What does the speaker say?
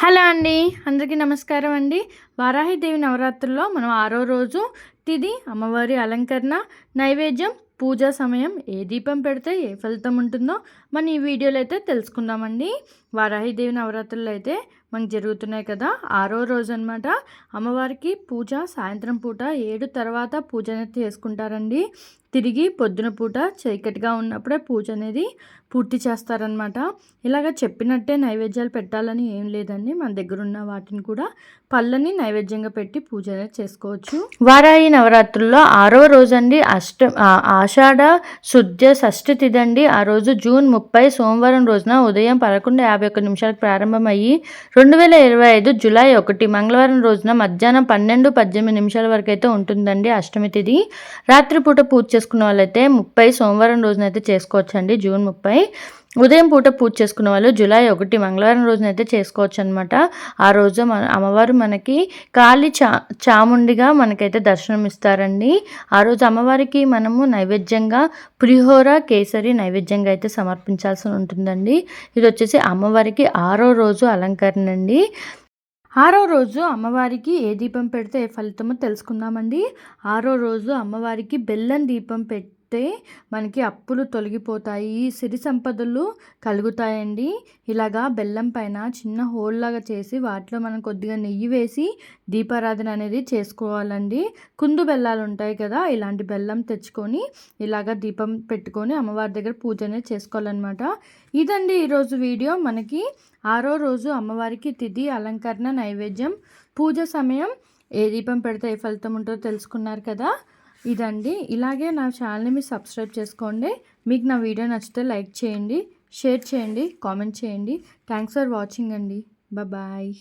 Hello అండి, అందరికీ నమస్కారం అండి. వారాహిదేవి నవరాత్రుల్లో మనం 6వ రోజు తిథి, అమ్మవారి అలంకరణ, నైవేద్యం, పూజా సమయం, ఏ దీపం పెడితే ఏ ఫలితం ఉంటుందో మనం ఈ వీడియోలో అయితే తెలుసుకుందామండి. వారాహిదేవి నవరాత్రులు అయితే మనకు జరుగుతున్నాయి కదా. 6వ రోజు అనమాట. అమ్మవారికి పూజ సాయంత్రం పూట 7 తర్వాత పూజ అనేది చేసుకుంటారండి. తిరిగి పొద్దున పూట చీకటిగా ఉన్నప్పుడే పూజ అనేది పూర్తి చేస్తారనమాట. ఇలాగ చెప్పినట్టే నైవేద్యాలు పెట్టాలని ఏం లేదండి. మన దగ్గర ఉన్న వాటిని కూడా పళ్ళని నైవేద్యంగా పెట్టి పూజ అనేది చేసుకోవచ్చు. వారాహి నవరాత్రుల్లో 6వ రోజు అండి. ఆషాఢ శుద్ధ షష్ఠి తిథి అండి. ఆ రోజు జూన్ 30 సోమవారం రోజున ఉదయం 11:51 ప్రారంభమయ్యి 2025 జూలై 1 మంగళవారం రోజున మధ్యాహ్నం 12:18 వరకు అయితే ఉంటుందండి అష్టమి తిథి. రాత్రిపూట పూజ చేసుకున్న వాళ్ళైతే 30 సోమవారం రోజున అయితే చేసుకోవచ్చండి. జూన్ 30 ఉదయం పూట పూజ చేసుకున్న వాళ్ళు జూలై 1 మంగళవారం రోజునైతే చేసుకోవచ్చు అనమాట. ఆ రోజు అమ్మవారు మనకి కాళీ చాముండిగా మనకైతే దర్శనం ఇస్తారండి. ఆ రోజు అమ్మవారికి మనము నైవేద్యంగా పులిహోర, కేసరి నైవేద్యంగా అయితే సమర్పించాల్సి ఉంటుందండి. ఇది వచ్చేసి అమ్మవారికి 6వ రోజు అలంకరణ అండి. 6వ రోజు అమ్మవారికి ఏ దీపం పెడితే ఏ ఫలితమో తెలుసుకుందామండి. 6వ రోజు అమ్మవారికి బెల్లం దీపం పెడితే మనకి అప్పులు తొలగిపోతాయి, సిరి సంపదలు కలుగుతాయండి. ఇలాగా బెల్లం పైన చిన్న హోల్ లాగా చేసి వాటిలో మనం కొద్దిగా నెయ్యి వేసి దీపారాధన అనేది చేసుకోవాలండి. కుందు బెల్లాలు ఉంటాయి కదా, ఇలాంటి బెల్లం తెచ్చుకొని ఇలాగా దీపం పెట్టుకొని అమ్మవారి దగ్గర పూజ అనేది చేసుకోవాలన్నమాట. ఇదండి ఈరోజు వీడియో. మనకి 6వ రోజు అమ్మవారికి తిథి, అలంకరణ, నైవేద్యం, పూజ సమయం, ఏ దీపం పెడితే ఏ ఫలితం ఉంటుందో తెలుసుకున్నారు కదా. ఇదండి. ఇలాగే నా ఛానల్ని మీరు సబ్స్క్రైబ్ చేసుకోండి. మీకు నా వీడియో నచ్చితే లైక్ చేయండి, షేర్ చేయండి, కామెంట్ చేయండి. థ్యాంక్స్ ఫర్ వాచింగ్ అండి. బాయ్.